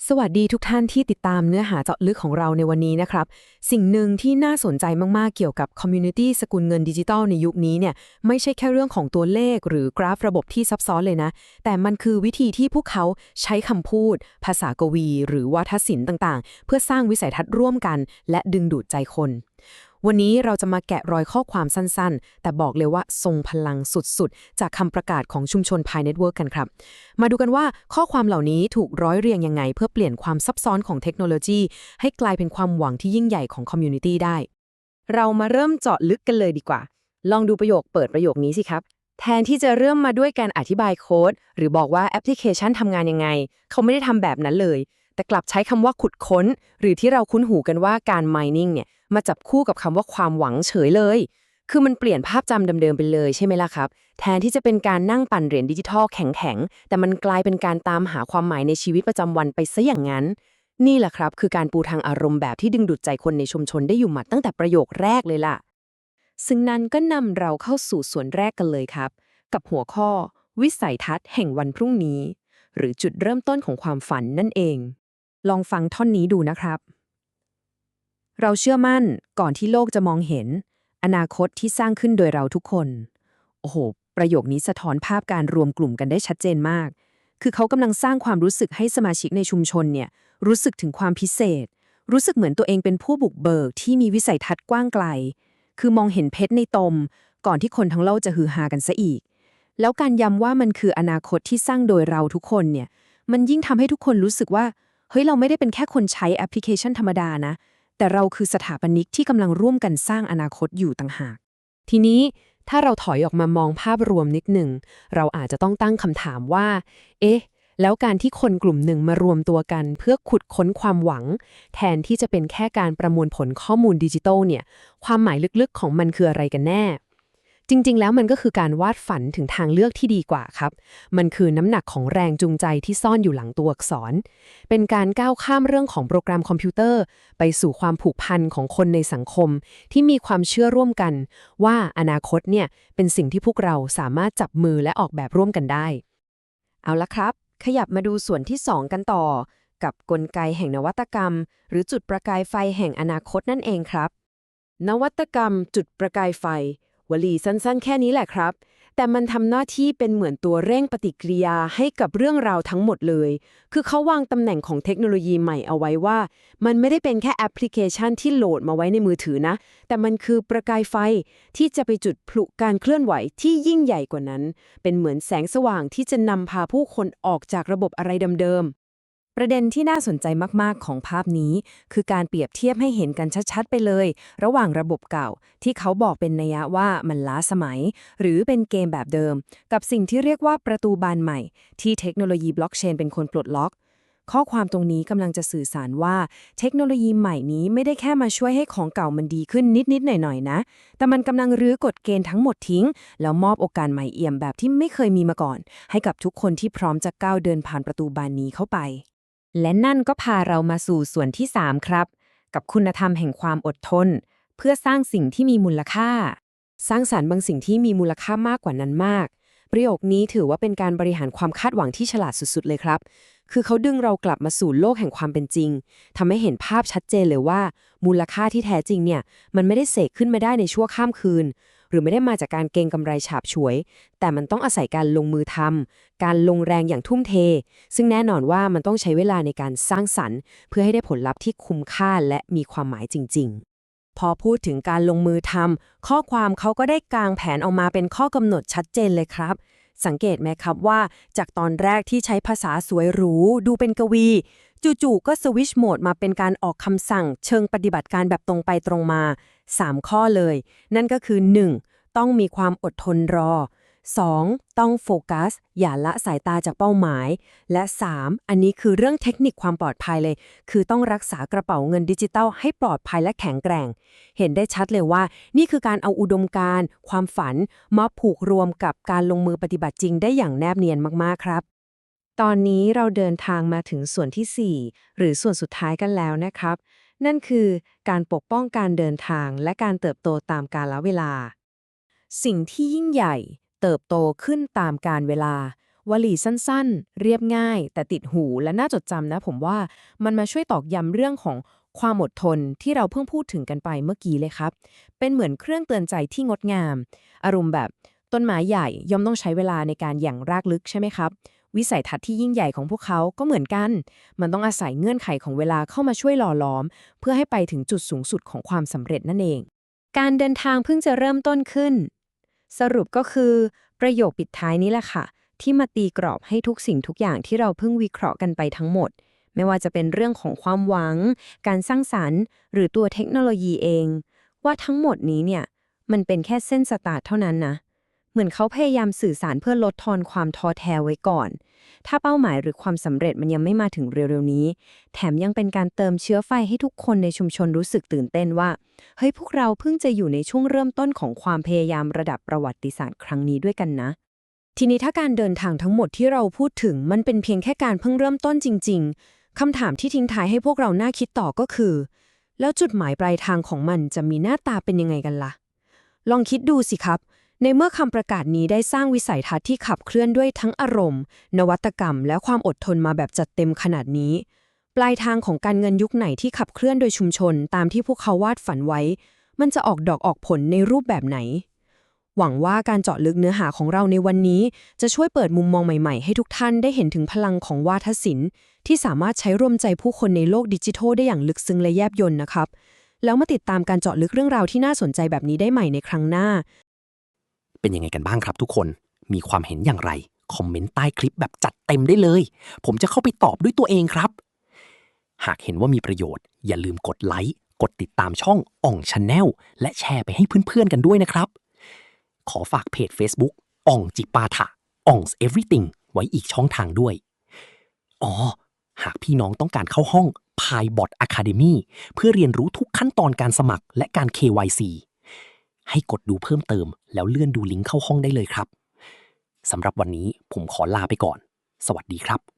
สวัสดีทุกท่านที่ติดตามเนื้อหาเจาะลึกของเราในวันนี้นะครับสิ่งหนึ่งที่น่าสนใจมากๆเกี่ยวกับคอมมูนิตี้สกุลเงินดิจิทัลในยุคนี้เนี่ยไม่ใช่แค่เรื่องของตัวเลขหรือกราฟระบบที่ซับซ้อนเลยนะแต่มันคือวิธีที่พวกเขาใช้คำพูดภาษากวีหรือวาทศิลป์ต่างๆเพื่อสร้างวิสัยทัศน์ร่วมกันและดึงดูดใจคนวันนี้เราจะมาแกะรอยข้อความสั้นๆแต่บอกเลยว่าทรงพลังสุดๆจากคำประกาศของชุมชน Pi Network กันครับมาดูกันว่าข้อความเหล่านี้ถูกร้อยเรียงยังไงเพื่อเปลี่ยนความซับซ้อนของเทคโนโลยีให้กลายเป็นความหวังที่ยิ่งใหญ่ของคอมมูนิตี้ได้เรามาเริ่มเจาะลึกกันเลยดีกว่าลองดูประโยคเปิดประโยคนี้สิครับแทนที่จะเริ่มมาด้วยการอธิบายโค้ดหรือบอกว่าแอปพลิเคชันทำงานยังไงเขาไม่ได้ทำแบบนั้นเลยแต่กลับใช้คำว่าขุดค้นหรือที่เราคุ้นหูกันว่าการ mining เนี่ยมาจับคู่กับคำว่าความหวังเฉยเลย คือมันเปลี่ยนภาพจำเดิมๆไปเลยใช่ไหมล่ะครับ แทนที่จะเป็นการนั่งปั่นเหรียญดิจิทัลแข็งๆ แต่มันกลายเป็นการตามหาความหมายในชีวิตประจำวันไปซะอย่างนั้น นี่แหละครับคือการปูทางอารมณ์แบบที่ดึงดูดใจคนในชุมชนได้อยู่หมัดตั้งแต่ประโยคแรกเลยล่ะ ซึ่งนั้นก็นำเราเข้าสู่ส่วนแรกกันเลยครับ กับหัวข้อวิสัยทัศน์แห่งวันพรุ่งนี้ หรือจุดเริ่มต้นของความฝันนั่นเอง ลองฟังท่อนนี้ดูนะครับ เราเชื่อมั่นก่อนที่โลกจะมองเห็นอนาคตที่สร้างขึ้นโดยเราทุกคนโอ้โหประโยคนี้สะท้อนภาพการรวมกลุ่มกันได้ชัดเจนมากคือเขากำลังสร้างความรู้สึกให้สมาชิกในชุมชนเนี่ยรู้สึกถึงความพิเศษรู้สึกเหมือนตัวเองเป็นผู้บุกเบิกที่มีวิสัยทัศน์กว้างไกลคือมองเห็นเพชรในตมก่อนที่คนทั้งโลกจะฮือฮากันซะอีกแล้วการย้ำว่ามันคืออนาคตที่สร้างโดยเราทุกคนเนี่ยมันยิ่งทำให้ทุกคนรู้สึกว่าเฮ้ยเราไม่ได้เป็นแค่คนใช้แอปพลิเคชันธรรมดานะแต่เราคือสถาปนิกที่กำลังร่วมกันสร้างอนาคตอยู่ต่างหากทีนี้ถ้าเราถอยออกมามองภาพรวมนิดหนึ่งเราอาจจะต้องตั้งคำถามว่าเอ๊ะแล้วการที่คนกลุ่มหนึ่งมารวมตัวกันเพื่อขุดค้นความหวังแทนที่จะเป็นแค่การประมวลผลข้อมูลดิจิทัลเนี่ยความหมายลึกๆของมันคืออะไรกันแน่จริงๆแล้วมันก็คือการวาดฝันถึงทางเลือกที่ดีกว่าครับมันคือน้ำหนักของแรงจูงใจที่ซ่อนอยู่หลังตัวอักษรเป็นการก้าวข้ามเรื่องของโปรแกรมคอมพิวเตอร์ไปสู่ความผูกพันของคนในสังคมที่มีความเชื่อร่วมกันว่าอนาคตเนี่ยเป็นสิ่งที่พวกเราสามารถจับมือและออกแบบร่วมกันได้เอาละครับขยับมาดูส่วนที่2กันต่อกับกลไกแห่งนวัตกรรมหรือจุดประกายไฟแห่งอนาคตนั่นเองครับนวัตกรรมจุดประกายไฟวลีสั้นๆแค่นี้แหละครับแต่มันทำหน้าที่เป็นเหมือนตัวเร่งปฏิกิริยาให้กับเรื่องราวทั้งหมดเลยคือเขาวางตำแหน่งของเทคโนโลยีใหม่เอาไว้ว่ามันไม่ได้เป็นแค่แอปพลิเคชันที่โหลดมาไว้ในมือถือนะแต่มันคือประกายไฟที่จะไปจุดพลุการเคลื่อนไหวที่ยิ่งใหญ่กว่านั้นเป็นเหมือนแสงสว่างที่จะนำพาผู้คนออกจากระบบอะไรเดิมๆ ประเด็นที่น่าสนใจมากๆของภาพนี้คือการเปรียบเทียบให้เห็นกันชัดๆไปเลยระหว่างระบบเก่าที่เขาบอกเป็นนัยว่ามันล้าสมัยหรือเป็นเกมแบบเดิมกับสิ่งที่เรียกว่าประตูบานใหม่ที่เทคโนโลยีบล็อกเชนเป็นคนปลดล็อกข้อความตรงนี้กำลังจะสื่อสารว่าเทคโนโลยีใหม่นี้ไม่ได้แค่มาช่วยให้ของเก่ามันดีขึ้นนิดๆหน่อยๆนะแต่มันกำลังรื้อกฎเกณฑ์ทั้งหมดทิ้งแล้วมอบโอกาสใหม่เอี่ยมแบบที่ไม่เคยมีมาก่อนให้กับทุกคนที่พร้อมจะก้าวเดินผ่านประตูบานนี้เข้าไป และนั่นก็พาเรามาสู่ส่วนที่3ครับกับคุณธรรมแห่งความอดทนเพื่อสร้างสิ่งที่มีมูลค่าสร้างสรรค์บางสิ่งที่มีมูลค่ามากกว่านั้นมากประโยคนี้ถือว่าเป็นการบริหารความคาดหวังที่ฉลาดสุดๆเลยครับคือเขาดึงเรากลับมาสู่โลกแห่งความเป็นจริงทำให้เห็นภาพชัดเจนเลยว่ามูลค่าที่แท้จริงเนี่ยมันไม่ได้เสกขึ้นมาได้ในชั่วข้ามคืนหรือไม่ได้มาจากการเก็งกำไรฉาบฉวยแต่มันต้องอาศัยการลงมือทำการลงแรงอย่างทุ่มเทซึ่งแน่นอนว่ามันต้องใช้เวลาในการสร้างสรรค์เพื่อให้ได้ผลลัพธ์ที่คุ้มค่าและมีความหมายจริงๆพอพูดถึงการลงมือทำข้อความเขาก็ได้กางแผนออกมาเป็นข้อกำหนดชัดเจนเลยครับสังเกตไหมครับว่าจากตอนแรกที่ใช้ภาษาสวยหรูดูเป็นกวีจู่ๆก็สวิชโหมดมาเป็นการออกคำสั่งเชิงปฏิบัติการแบบตรงไปตรงมา3ข้อเลยนั่นก็คือ 1. ต้องมีความอดทนรอ 2. ต้องโฟกัสอย่าละสายตาจากเป้าหมายและ 3. อันนี้คือเรื่องเทคนิคความปลอดภัยเลยคือต้องรักษากระเป๋าเงินดิจิตัลให้ปลอดภัยและแข็งแกร่งเห็นได้ชัดเลยว่านี่คือการเอาอุดมการณ์ความฝันมาผูกรวมกับการลงมือปฏิบัติจริงได้อย่างแนบเนียนมากๆครับตอนนี้เราเดินทางมาถึงส่วนที่ 4หรือส่วนสุดท้ายกันแล้วนะครับนั่นคือการปกป้องการเดินทางและการเติบโตตามกาลเวลาสิ่งที่ยิ่งใหญ่เติบโตขึ้นตามกาลเวลา วลีสั้นๆเรียบง่ายแต่ติดหูและน่าจดจำนะผมว่ามันมาช่วยตอกย้ำเรื่องของความอดทนที่เราเพิ่งพูดถึงกันไปเมื่อกี้เลยครับเป็นเหมือนเครื่องเตือนใจที่งดงามอารมณ์แบบต้นไม้ใหญ่ย่อมต้องใช้เวลาในการหยั่งรากลึกใช่ไหมครับวิสัยทัศน์ที่ยิ่งใหญ่ของพวกเขาก็เหมือนกันมันต้องอาศัยเงื่อนไขของเวลาเข้ามาช่วยหล่อล้อมเพื่อให้ไปถึงจุดสูงสุดของความสำเร็จนั่นเองการเดินทางเพิ่งจะเริ่มต้นขึ้นสรุปก็คือประโยคปิดท้ายนี้แหละค่ะที่มาตีกรอบให้ทุกสิ่งทุกอย่างที่เราเพิ่งวิเคราะห์กันไปทั้งหมดไม่ว่าจะเป็นเรื่องของความหวังการสร้างสรรค์หรือตัวเทคโนโลยีเองว่าทั้งหมดนี้เนี่ยมันเป็นแค่เส้นสตาร์ทเท่านั้นนะเหมือนเขาพยายามสื่อสารเพื่อลดทอนความท้อแท้ไว้ก่อนถ้าเป้าหมายหรือความสำเร็จมันยังไม่มาถึงเร็วๆนี้แถมยังเป็นการเติมเชื้อไฟให้ทุกคนในชุมชนรู้สึกตื่นเต้นว่าเฮ้ยพวกเราเพิ่งจะอยู่ในช่วงเริ่มต้นของความพยายามระดับประวัติศาสตร์ครั้งนี้ด้วยกันนะทีนี้ถ้าการเดินทางทั้งหมดที่เราพูดถึงมันเป็นเพียงแค่การเพิ่งเริ่มต้นจริงๆคำถามที่ทิ้งท้ายให้พวกเราน่าคิดต่อก็คือแล้วจุดหมายปลายทางของมันจะมีหน้าตาเป็นยังไงกันล่ะลองคิดดูสิครับในเมื่อคำประกาศนี้ได้สร้างวิสัยทัศน์ที่ขับเคลื่อนด้วยทั้งอารมณ์นวัตกรรมและความอดทนมาแบบจัดเต็มขนาดนี้ปลายทางของการเงินยุคไหนที่ขับเคลื่อนโดยชุมชนตามที่พวกเขาวาดฝันไว้มันจะออกดอกออกผลในรูปแบบไหนหวังว่าการเจาะลึกเนื้อหาของเราในวันนี้จะช่วยเปิดมุมมองใหม่ๆให้ทุกท่านได้เห็นถึงพลังของวาทศิลป์ที่สามารถใช้ร่วมใจผู้คนในโลกดิจิทัลได้อย่างลึกซึ้งและแยบยลนะครับแล้วมาติดตามการเจาะลึกเรื่องราวที่น่าสนใจแบบนี้ได้ใหม่ในครั้งหน้าเป็นยังไงกันบ้างครับทุกคน มีความเห็นอย่างไร คอมเมนต์ใต้คลิปแบบจัดเต็มได้เลย ผมจะเข้าไปตอบด้วยตัวเองครับ หากเห็นว่ามีประโยชน์ อย่าลืมกดไลค์ กดติดตามช่องอ่องชาแนลและแชร์ไปให้เพื่อนๆกันด้วยนะครับ ขอฝากเพจ Facebook อ่องจิปาถะอ่อง Everything ไว้อีกช่องทางด้วย อ๋อ หากพี่น้องต้องการเข้าห้อง PyBot Academy เพื่อเรียนรู้ทุกขั้นตอนการสมัครและการ KYC ให้กดดูเพิ่มเติมแล้วเลื่อนดูลิงก์เข้าห้องได้เลยครับ สำหรับวันนี้ผมขอลาไปก่อน สวัสดีครับ